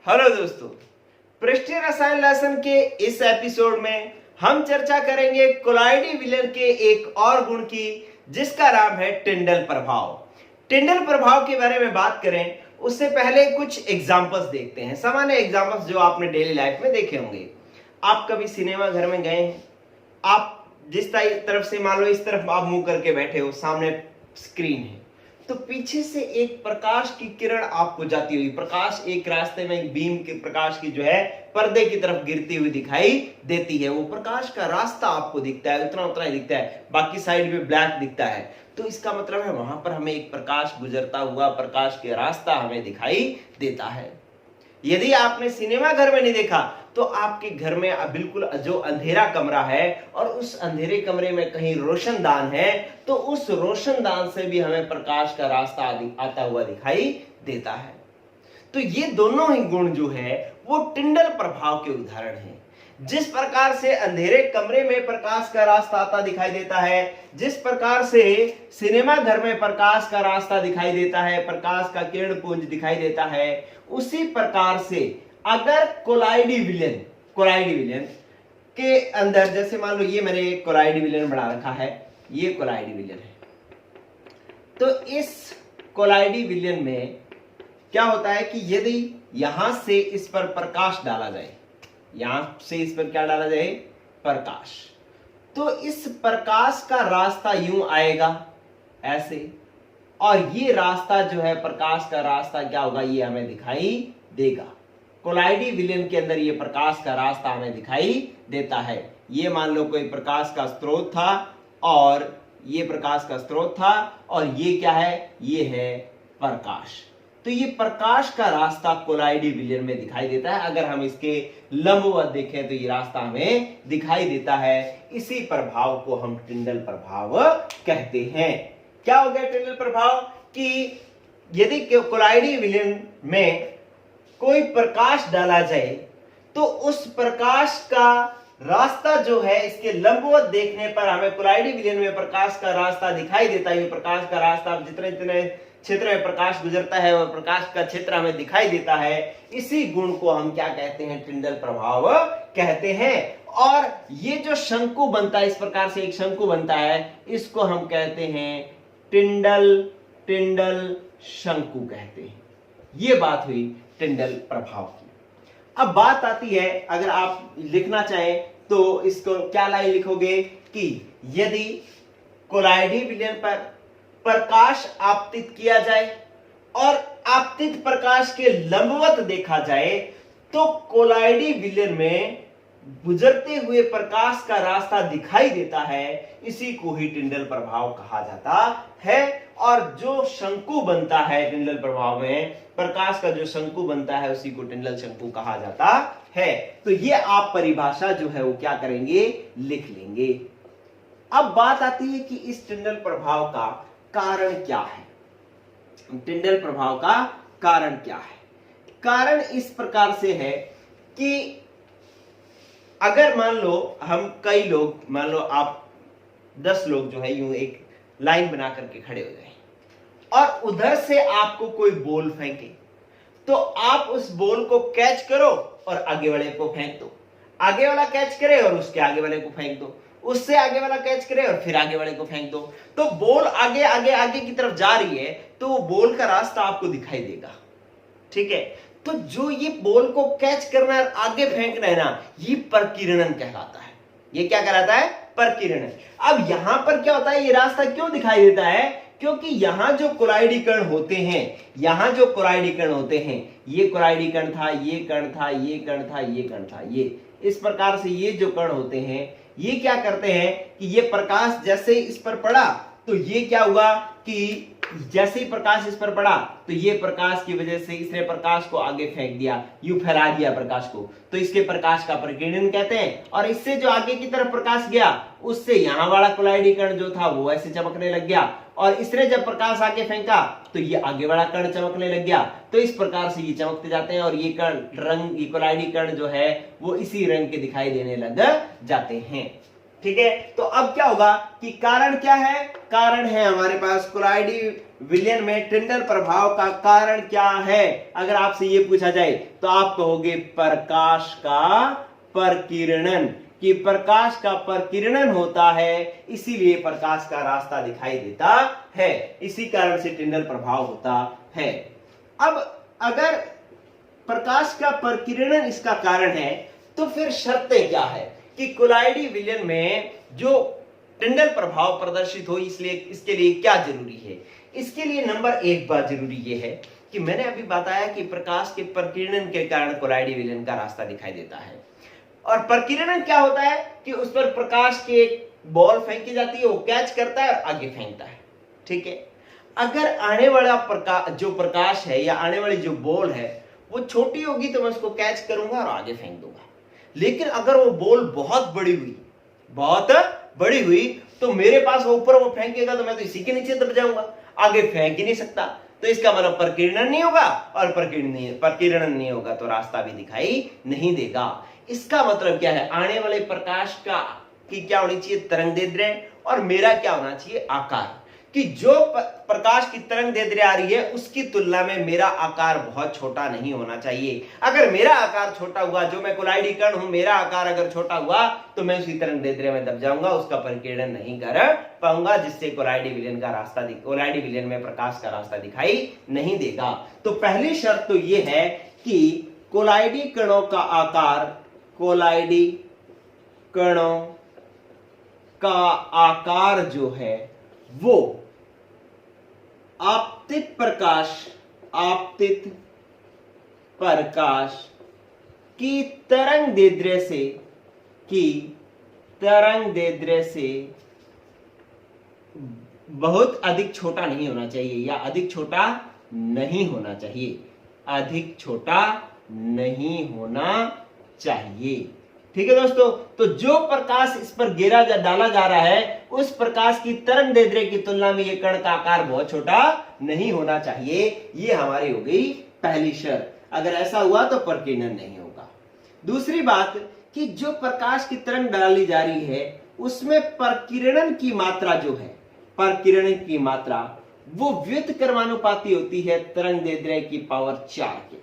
Hello दोस्तों, पृष्ठीय रसायन लेसन के इस एपिसोड में हम चर्चा करेंगे कोलाइडी विलेन के एक और गुण की, जिसका नाम है टिंडल प्रभाव। टिंडल प्रभाव के बारे में बात करें उससे पहले कुछ एग्जांपल्स देखते हैं, सामान्य एग्जांपल्स जो आपने डेली लाइफ में देखे होंगे। आप कभी सिनेमा घर में गए हैं, आप जिस तरफ से मान लो इस तरफ आप मुंह करके बैठे हो, सामने स्क्रीन है, तो पीछे से एक प्रकाश की किरण आपको जाती हुई, प्रकाश एक रास्ते में एक बीम के प्रकाश की जो है पर्दे की तरफ गिरती हुई दिखाई देती है। वो प्रकाश का रास्ता आपको दिखता है, उतना उतना ही दिखता है, बाकी साइड में ब्लैक दिखता है। तो इसका मतलब है वहां पर हमें एक प्रकाश गुजरता हुआ, प्रकाश के रास्ता हमें दिखाई देता है। यदि आपने सिनेमा घर में नहीं देखा तो आपके घर में बिल्कुल जो अंधेरा कमरा है और उस अंधेरे कमरे में कहीं रोशनदान है, तो उस रोशनदान से भी हमें प्रकाश का रास्ता आता हुआ दिखाई देता है। तो ये दोनों ही गुण जो है वो टिंडल प्रभाव के उदाहरण हैं। जिस प्रकार से अंधेरे कमरे में प्रकाश का रास्ता आता दिखाई देता है, जिस प्रकार से सिनेमा घर में प्रकाश का रास्ता दिखाई देता है, प्रकाश का किरण पुंज दिखाई देता है, उसी प्रकार से अगर कोलाइडी विलेन के अंदर, जैसे मान लो ये मैंने एक कोलाइडी विलेन बना रखा है, ये कोलाइडी विलेन है, तो इस कोलाइडी विलेन में क्या होता है कि यदि यहां से इस पर प्रकाश डाला जाए, यहां से इस पर क्या डाला जाए, प्रकाश, तो इस प्रकाश का रास्ता यूं आएगा ऐसे, और ये रास्ता जो है प्रकाश का रास्ता क्या होगा, ये हमें दिखाई देगा। कोलाइडी विलेन के अंदर ये प्रकाश का रास्ता हमें दिखाई देता है। ये मान लो कोई प्रकाश का स्रोत था, और ये प्रकाश का स्रोत था, और ये क्या है, ये है प्रकाश। तो ये प्रकाश का रास्ता कोलाइडी विलेन में दिखाई देता है। अगर हम इसके लंबवत देखें तो ये रास्ता हमें दिखाई देता है। इसी प्रभाव को हम टिंडल प्रभाव कहते हैं। क्या हो गया टिंडल प्रभाव कि यदि कोलाइडी विलेन में कोई प्रकाश डाला जाए तो उस प्रकाश का रास्ता जो है, इसके लंबवत देखने पर हमें कोलाइडी विलेन में प्रकाश का रास्ता दिखाई देता है। प्रकाश का रास्ता जितने जितने क्षेत्र में प्रकाश गुजरता है वह प्रकाश का क्षेत्र हमें दिखाई देता है। इसी गुण को हम क्या कहते हैं, टिंडल प्रभाव कहते हैं। और ये जो शंकु बनता है, इस प्रकार से एक शंकु बनता है, इसको हम कहते हैं टिंडल शंकु कहते हैं। ये बात हुई टिंडल प्रभाव की। अब बात आती है, अगर आप लिखना चाहें तो इसको क्या लाइन लिखोगे कि यदि कोलाइडी विलेन पर प्रकाश आपतित किया जाए और आपतित प्रकाश के लंबवत देखा जाए तो कोलाइडी विलेन में गुजरते हुए प्रकाश का रास्ता दिखाई देता है। इसी को ही टिंडल प्रभाव कहा जाता है। और जो शंकु बनता है टिंडल प्रभाव में, प्रकाश का जो शंकु बनता है, उसी को टिंडल शंकु कहा जाता है। तो ये आप परिभाषा जो है वो क्या करेंगे, लिख लेंगे। अब बात आती है कि इस टिंडल प्रभाव का कारण क्या है। टिंडल प्रभाव का कारण क्या है? कारण इस प्रकार से है कि अगर मान लो हम कई लोग, मान लो आप 10 लोग जो है यूं एक लाइन बना करके खड़े हो जाए और उधर से आपको कोई बॉल फेंके, तो आप उस बॉल को कैच करो और आगे वाले को फेंक दो, आगे वाला कैच करे और उसके आगे वाले को फेंक दो, उससे आगे वाला कैच करे और फिर आगे वाले को फेंक दो। तो बॉल आगे आगे आगे की तरफ जा रही है, तो वो बॉल का रास्ता आपको दिखाई देगा, ठीक है। तो जो ये बॉल को कैच करना है, आगे फेंकना है ना, ये परकीर्णन कहलाता है। ये क्या कहलाता है, परकीर्णन। अब यहां पर क्या होता है, ये रास्ता क्यों दिखाई देता है, क्योंकि यहां जो कोलाइडी कण होते हैं, यहां जो कोलाइडी कण होते हैं, ये कोलाइडी कण था, ये कण था, ये कण था, ये कण था, ये इस प्रकार से ये जो कण होते हैं, ये क्या करते हैं कि ये प्रकाश जैसे इस पर पड़ा तो ये क्या हुआ कि जैसे ही प्रकाश इस पर पड़ा तो ये प्रकाश की वजह से इसने प्रकाश को आगे फेंक दिया, यूं फैला दिया प्रकाश को, तो इसके प्रकाश का प्रकीर्णन कहते हैं। और इससे जो आगे की तरफ प्रकाश गया, उससे यहां वाला कोलाइडी कण जो था वो ऐसे चमकने लग गया, और इसने जब प्रकाश आगे फेंका तो ये आगे वाला कण चमकने लग गया। तो इस प्रकार से ये चमकते जाते हैं और ये कण रंग, ये कोलाइडी कण जो है वो इसी रंग के दिखाई देने लग जाते हैं, ठीक है। तो अब क्या होगा कि कारण क्या है, कारण है हमारे पास कोलाइडी विलयन में टिंडल प्रभाव का कारण क्या है? अगर आपसे ये पूछा जाए तो आप कहोगे प्रकाश का प्रकीर्णन, कि प्रकाश का प्रकीर्णन होता है, इसीलिए प्रकाश का रास्ता दिखाई देता है, इसी कारण से टिंडल प्रभाव होता है। अब अगर प्रकाश का प्रकीर्णन इसका कारण है तो फिर शर्तें क्या है कि कोलाइडी विलयन में जो टिंडल प्रभाव प्रदर्शित हो, इसलिए इसके लिए क्या जरूरी है? इसके लिए नंबर एक बात जरूरी यह है कि मैंने अभी बताया कि प्रकाश के प्रकीर्णन के कारण कोलाइडी विलयन का रास्ता दिखाई देता है। और प्रकीर्णन क्या होता है कि उस पर प्रकाश की एक बॉल फेंकी जाती है, वो कैच करता है और आगे फेंकता है। ठीक है, अगर आने वाला जो प्रकाश है या आने वाली जो बॉल है वो छोटी होगी तो मैं उसको कैच करूंगा और आगे फेंक दूंगा। लेकिन अगर वो बॉल बहुत बड़ी हुई तो मेरे पास वो ऊपर वो फेंकेगा तो मैं तो इसी के नीचे दब जाऊंगा, आगे फेंक ही नहीं सकता। तो इसका मतलब प्रकीर्णन नहीं होगा, और प्रकीर्णन नहीं होगा तो रास्ता भी दिखाई नहीं देगा। इसका मतलब क्या है? आने वाले प्रकाश की क्या होनी चाहिए? तरंगदैर्ध्य, और मेरा क्या होना चाहिए? आकार। कि जो प्रकाश की तरंगदैर्ध्य आ रही है उसकी तुलना में मेरा आकार बहुत छोटा नहीं होना चाहिए। अगर मेरा आकार छोटा हुआ, जो मैं कोलाइडी कण हूं, मेरा आकार अगर छोटा हुआ तो मैं उसी तरंगदैर्ध्य में दब जाऊंगा, उसका प्रकीर्णन नहीं कर पाऊंगा, जिससे कोलाइडी विलयन में प्रकाश का रास्ता दिखाई नहीं देगा। तो पहली शर्त तो यह है कि कोलाइडी कणों का आकार जो है वो आपतित प्रकाश की तरंगदैर्ध्य से बहुत अधिक छोटा नहीं होना चाहिए, या अधिक छोटा नहीं होना चाहिए। ठीक है दोस्तों, तो जो प्रकाश इस पर डाला जा रहा है उस प्रकाश की तरंगदैर्ध्य की तुलना में ये कण का आकार बहुत छोटा नहीं होना चाहिए। ये हमारी हो गई पहली शर्त। अगर ऐसा हुआ तो प्रकीर्णन नहीं होगा। दूसरी बात कि जो प्रकाश की तरंग डाली जा रही है उसमें प्रकीर्णन की मात्रा वो व्युत्क्रमानुपाती होती है तरंगदैर्ध्य की पावर 4 के,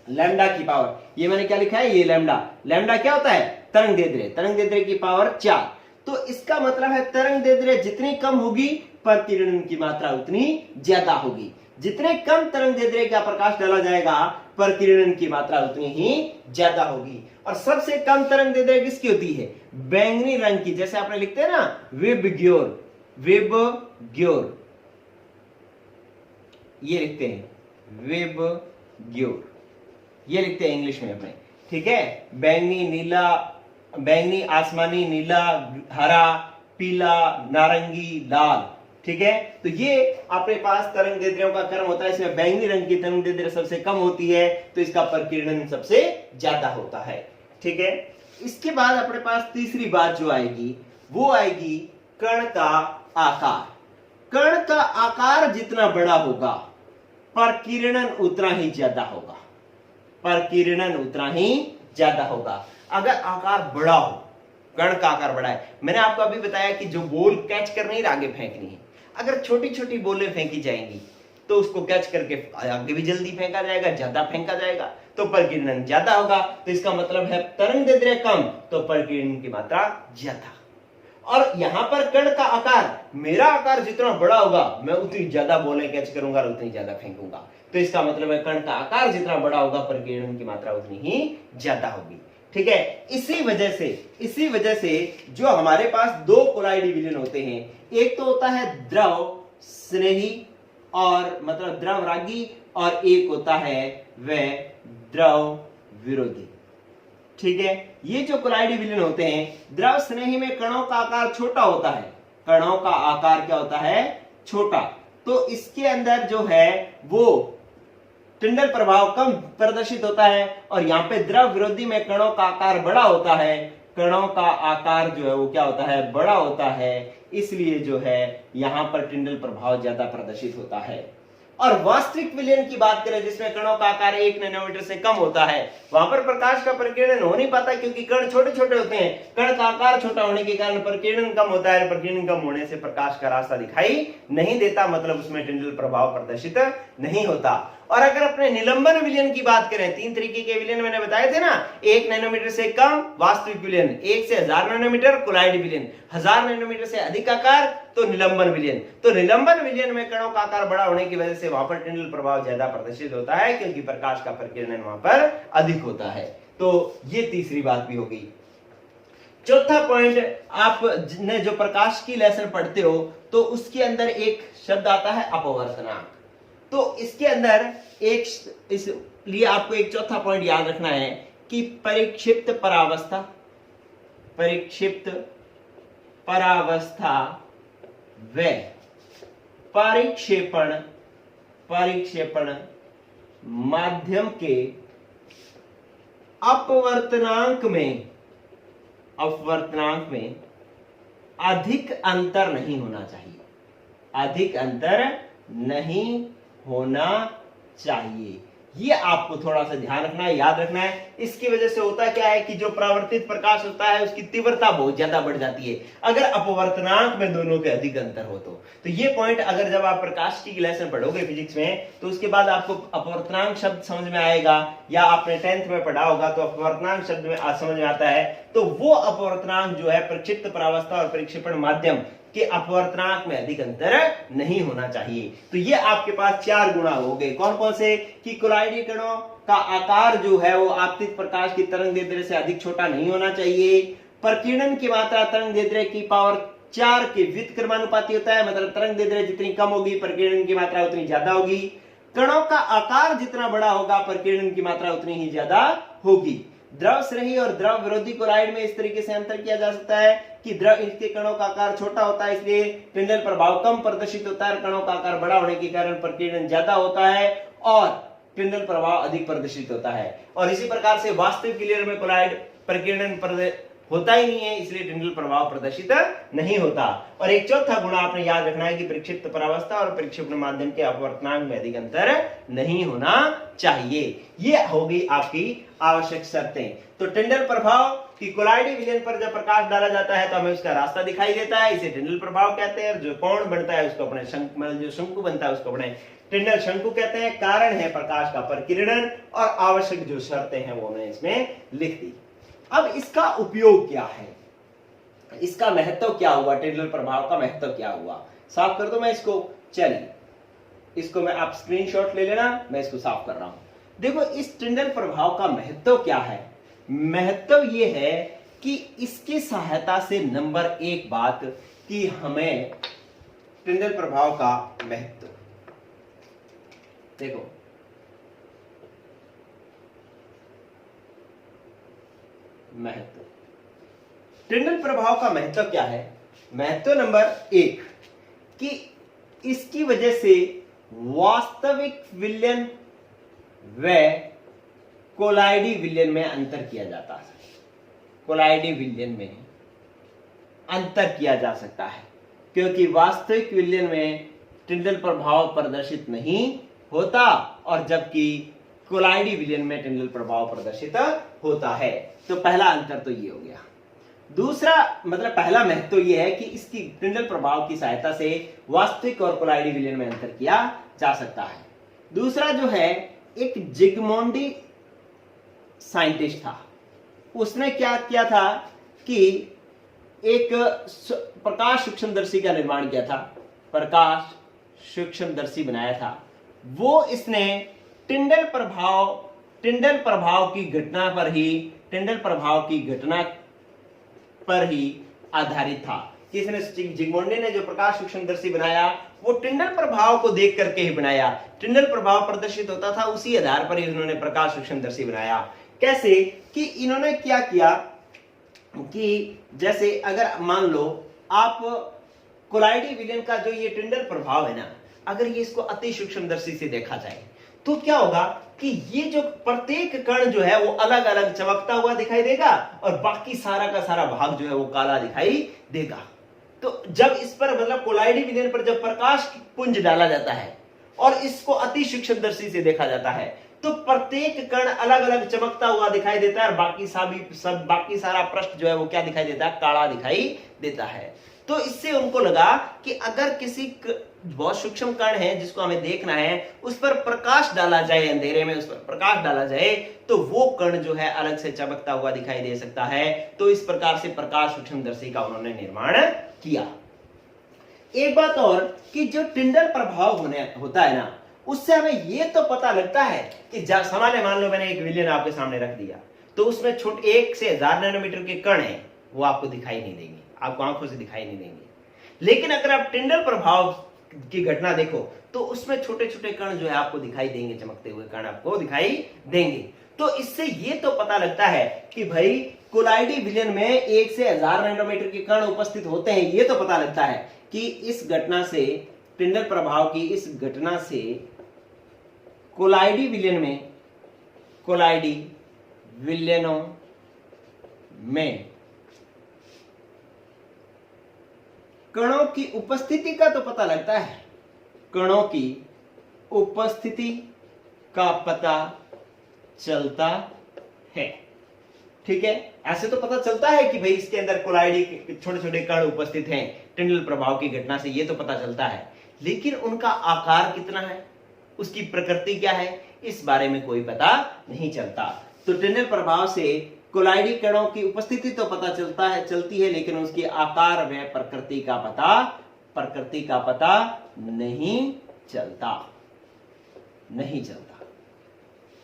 लैम्डा की पावर। ये मैंने क्या लिखा है? ये लैम्डा क्या होता है? तरंगदैर्ध्य की पावर 4। तो इसका मतलब है तरंगदैर्ध्य जितनी कम होगी प्रकीर्णन की मात्रा उतनी ज्यादा होगी। जितने कम तरंगदैर्ध्य का प्रकाश डाला जाएगा प्रकीर्णन की मात्रा उतनी ही ज्यादा होगी। और सबसे कम तरंगदैर्ध्य किसकी होती है? बैंगनी रंग की। जैसे आपने लिखते हैं ना विबग्योर, ये लिखते हैं विबग्योर, ये लिखते हैं इंग्लिश में अपने। ठीक है, बैंगनी, आसमानी, नीला, हरा, पीला, नारंगी, लाल। ठीक है, तो ये अपने पास तरंगदैर्ध्यों का क्रम होता है। इसमें बैंगनी रंग की तरंगदैर्ध्य सबसे कम होती है तो इसका प्रकीर्णन सबसे ज्यादा होता है। ठीक है, इसके बाद अपने पास तीसरी बात जो आएगी वो आएगी कण का आकार। कण का आकार जितना बड़ा होगा प्रकीर्णन उतना ही ज्यादा होगा। अगर आकार बड़ा हो, कण का आकार बड़ा है, मैंने आपको अभी बताया कि जो बॉल कैच करनी है आगे फेंकनी है। अगर छोटी छोटी बॉलें फेंकी जाएंगी तो उसको कैच करके आगे भी जल्दी फेंका जाएगा, ज्यादा फेंका जाएगा तो प्रकीर्णन ज्यादा होगा। तो इसका मतलब है तरंगदैर्ध्य कम तो प्रकीर्णन की मात्रा ज्यादा। और यहां पर कण का आकार, मेरा आकार जितना बड़ा होगा मैं उतनी ज्यादा बॉलें कैच करूंगा और उतनी ज्यादा फेंकूंगा। तो इसका मतलब है कण का आकार जितना बड़ा होगा प्रकीर्णन की मात्रा उतनी ही ज्यादा होगी। ठीक है, इसी वजह से जो हमारे पास दो कोलाइडी विलयन होते हैं, एक तो होता है द्रव स्नेही और मतलब द्रव रागी, और एक होता है वह द्रव विरोधी। ठीक है, ये जो कोलाइडी विलयन होते हैं, द्रव स्नेही में कणों का आकार छोटा होता है। कणों का आकार क्या होता है? छोटा। तो इसके अंदर जो है वो टिंडल प्रभाव कम प्रदर्शित होता है, और यहाँ पे द्रव विरोधी में कणों का आकार बड़ा होता है। कणों का आकार जो है वो क्या होता है? बड़ा होता है, इसलिए जो है यहां पर टिंडल प्रभाव ज्यादा प्रदर्शित होता है। और वास्तविक विलयन की बात करें जिसमें कणों का आकार 1 नैनोमीटर से कम होता है, वहां पर प्रकाश का प्रकीर्णन हो नहीं पाता क्योंकि कण छोटे छोटे होते हैं। कण का आकार छोटा होने के कारण प्रकीर्णन कम होता है। प्रकीर्णन कम होने से प्रकाश का रास्ता दिखाई नहीं देता, मतलब उसमें टिंडल प्रभाव प्रदर्शित नहीं होता। और अगर अपने निलंबन विलयन की बात करें, 3 तरीके के विलयन मैंने बताए थे ना, 1 नैनोमीटर से कम वास्तविक विलयन, 1 से 1000 नैनोमीटर कोलाइड विलयन, 1000 नैनोमीटर से अधिक आकार तो निलंबन विलयन। तो निलंबन विलयन में कणों का आकार बड़ा होने की वजह से वहां पर टिंडल प्रभाव ज्यादा प्रदर्शित होता है क्योंकि प्रकाश का प्रकीर्णन वहां पर अधिक होता है। तो ये तीसरी बात भी होगी। चौथा पॉइंट, आप ने जो प्रकाश की लेसन पढ़ते हो तो उसके अंदर एक शब्द आता है अपवर्तनांक। तो इसके अंदर इसलिए आपको एक चौथा पॉइंट याद रखना है कि परिक्षिप्त परावस्था, परिक्षिप्त परावस्था व परिक्षेपण, परिक्षेपण माध्यम के अपवर्तनांक में, अपवर्तनांक में अधिक अंतर नहीं होना चाहिए, अधिक अंतर नहीं होना चाहिए। ये आपको थोड़ा सा ध्यान रखना है, याद रखना है। इसकी वजह से होता क्या है कि जो परावर्तित प्रकाश होता है उसकी तीव्रता बहुत ज्यादा बढ़ जाती है अगर अपवर्तनांक में दोनों के अधिक अंतर हो तो ये पॉइंट अगर जब आप प्रकाश की लेसन पढ़ोगे फिजिक्स में तो उसके बाद आपको अपवर्तनांक शब्द समझ में आएगा, या आपने 10th में पढ़ा होगा तो अपवर्तनांक शब्द में समझ में आता है। तो वो अपवर्तनांक जो है प्रक्षिप्त परावस्था और परिक्षेपण माध्यम के अपवर्तनांक में अधिक अंतर नहीं होना चाहिए। तो ये आपके पास 4 गुणा हो गए। कौन कौन से? कि कोलाइडी कणों का आकार जो है वो आपतित प्रकाश की तरंगदैर्ध्य से अधिक छोटा नहीं होना चाहिए। प्रकीर्णन की मात्रा तरंगदैर्ध्य की पावर 4 के व्युत्क्रमानुपाती होता है, मतलब तरंगदैर्ध्य जितनी कम होगी प्रकीर्णन की मात्रा उतनी ज्यादा होगी। कणों का आकार जितना बड़ा होगा प्रकीर्णन की मात्रा उतनी ही ज्यादा होगी। द्रव स्नेही और द्रव विरोधी कोलाइड में इस तरीके से अंतर किया जा सकता है कि द्रव इसके कणों का आकार छोटा होता है इसलिए टिंडल प्रभाव कम प्रदर्शित होता है, कणों का आकार बड़ा होने के कारण प्रकीर्णन ज्यादा होता है और टिंडल प्रभाव अधिक प्रदर्शित होता है। और इसी प्रकार से वास्तविक विलयन में कोलाइड प्रकीर्णन होता ही नहीं है इसलिए टिंडल प्रभाव प्रदर्शित नहीं होता। और एक चौथा गुण आपने याद रखना है कि परिक्षिप्त परावस्था और परिक्षेपण माध्यम के अपवर्तनांक में अधिक अंतर नहीं होना चाहिए। ये होगी आपकी आवश्यक शर्तें। तो टिंडल प्रभाव की कोलाइडी विलयन पर जब प्रकाश डाला जाता है तो हमें उसका रास्ता दिखाई देता है, इसे टिंडल प्रभाव कहते हैं। जो कोण बनता है उसको अपने जो शंकु बनता है उसको अपने टिंडल शंकु कहते हैं। कारण है प्रकाश का प्रकीर्णन और आवश्यक जो शर्तें हैं वो मैंने इसमें लिख दी। अब इसका उपयोग क्या है, इसका महत्व क्या हुआ, टिंडल प्रभाव का महत्व क्या हुआ, साफ कर दो मैं इसको। चलिए इसको मैं, आप स्क्रीनशॉट ले लेना, मैं इसको साफ कर रहा हूं। देखो इस टिंडल प्रभाव का महत्व क्या है। महत्व यह है कि इसकी सहायता से नंबर 1 बात कि हमें टिंडल प्रभाव का महत्व, देखो महत्व, टिंडल प्रभाव का महत्व क्या है। महत्व नंबर 1 कि इसकी वजह से वास्तविक विलयन व कोलाइडी विलयन में अंतर किया जाता है, कोलाइडी विलयन में अंतर किया जा सकता है क्योंकि वास्तविक विलयन में टिंडल प्रभाव प्रदर्शित नहीं होता और जबकि कोलाइडी विलयन में टिंडल प्रभाव प्रदर्शित होता है। तो पहला अंतर तो ये हो गया। दूसरा मतलब पहला महत्व यह है कि इसकी टिंडल प्रभाव की सहायता से वास्तविक और कोलाइडी विलयन में अंतर किया जा सकता है। दूसरा जो है, एक जिगमोंडी साइंटिस्ट था, उसने क्या किया था कि एक प्रकाश सूक्ष्मदर्शी का निर्माण किया था, प्रकाश सूक्ष्मदर्शी बनाया था। वो इसने टिंडल प्रभाव की घटना पर ही, टिंडल प्रभाव की घटना पर ही आधारित था। किसने? जिगमोंडी ने जो प्रकाश सूक्ष्मदर्शी बनाया वो टिंडल प्रभाव को देख करके ही बनाया। टिंडल प्रभाव प्रदर्शित होता था, उसी आधार पर ही उन्होंने प्रकाश सूक्ष्मदर्शी बनाया। कैसे? कि इन्होंने क्या किया कि जैसे अगर मान लो आप कोलाइडी विलयन का जो ये टिंडल प्रभाव है ना, अगर ये इसको अति सूक्ष्मदर्शी से देखा जाए तो क्या होगा कि ये जो प्रत्येक कण जो है वो अलग अलग चमकता हुआ दिखाई देगा और बाकी सारा का सारा भाग जो है वो काला दिखाई देगा। तो जब इस पर मतलब कोलाइडी विलयन पर जब प्रकाश पुंज डाला जाता है और इसको अति सूक्ष्मदर्शी से देखा जाता है तो प्रत्येक कण अलग अलग चमकता हुआ दिखाई देता है और बाकी सारा पृष्ठ जो है वो क्या दिखाई देता है, काला दिखाई देता है। तो इससे उनको लगा कि अगर किसी बहुत सूक्ष्म कण है जिसको हमें देखना है, उस पर प्रकाश डाला जाए, अंधेरे में उस पर प्रकाश डाला जाए तो वो कण जो है अलग से चमकता हुआ दिखाई दे सकता है। तो इस प्रकार से प्रकाश सूक्ष्मदर्शी का उन्होंने निर्माण किया। एक बात और कि जो टिंडल प्रभाव होता है ना, उससे हमें ये तो पता लगता है कि सामान्य मान लो मैंने एक विलयन आपके सामने रख दिया तो उसमें छोटे 1 से 1000 नैनोमीटर के कण हैं, वो आपको दिखाई नहीं देंगे, आपको आंखों से दिखाई नहीं देंगे। लेकिन अगर आप टिंडल प्रभाव की घटना देखो तो उसमें छोटे छोटे कण जो है आपको दिखाई देंगे, चमकते हुए कण आपको दिखाई देंगे। तो इससे ये तो पता लगता है कि भाई कोलाइडी विलयन में 1 से 1000 नैनोमीटर के कण उपस्थित होते हैं। ये तो पता लगता है कि इस घटना से, टिंडल प्रभाव की इस घटना से कोलाइडी विलयनों में कणों की उपस्थिति का तो पता लगता है, कणों की उपस्थिति का पता चलता है। ठीक है, ऐसे तो पता चलता है कि भाई इसके अंदर कोलाइडी के छोटे छोटे कण उपस्थित हैं टिंडल प्रभाव की घटना से, ये तो पता चलता है। लेकिन उनका आकार कितना है, उसकी प्रकृति क्या है, इस बारे में कोई पता नहीं चलता। तो टिंडल प्रभाव से कोलाइडी कणों की उपस्थिति तो पता चलती है, लेकिन उसके आकार व प्रकृति का पता नहीं चलता।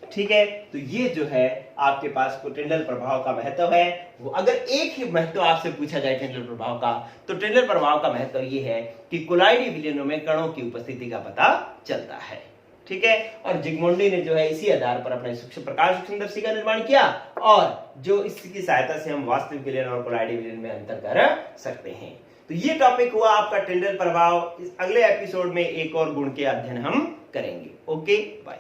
ठीक है, तो ये जो है आपके पास को टिंडल प्रभाव का महत्व है। वो अगर एक ही महत्व आपसे पूछा जाए टिंडल प्रभाव का, तो टिंडल प्रभाव का महत्व ये है कि कोलाइडी विलयनों में कणों की उपस्थिति का पता चलता है। ठीक है, और जिग्मोंडी ने जो है इसी आधार पर अपने प्रकाश सूक्ष्मदर्शी का निर्माण किया और जो इसकी सहायता से हम वास्तविक विलयन और कोलाइडी विलयन में अंतर कर सकते हैं। तो ये टॉपिक हुआ आपका टिंडल प्रभाव। इस अगले एपिसोड में एक और गुण के अध्ययन हम करेंगे। Okay, bye.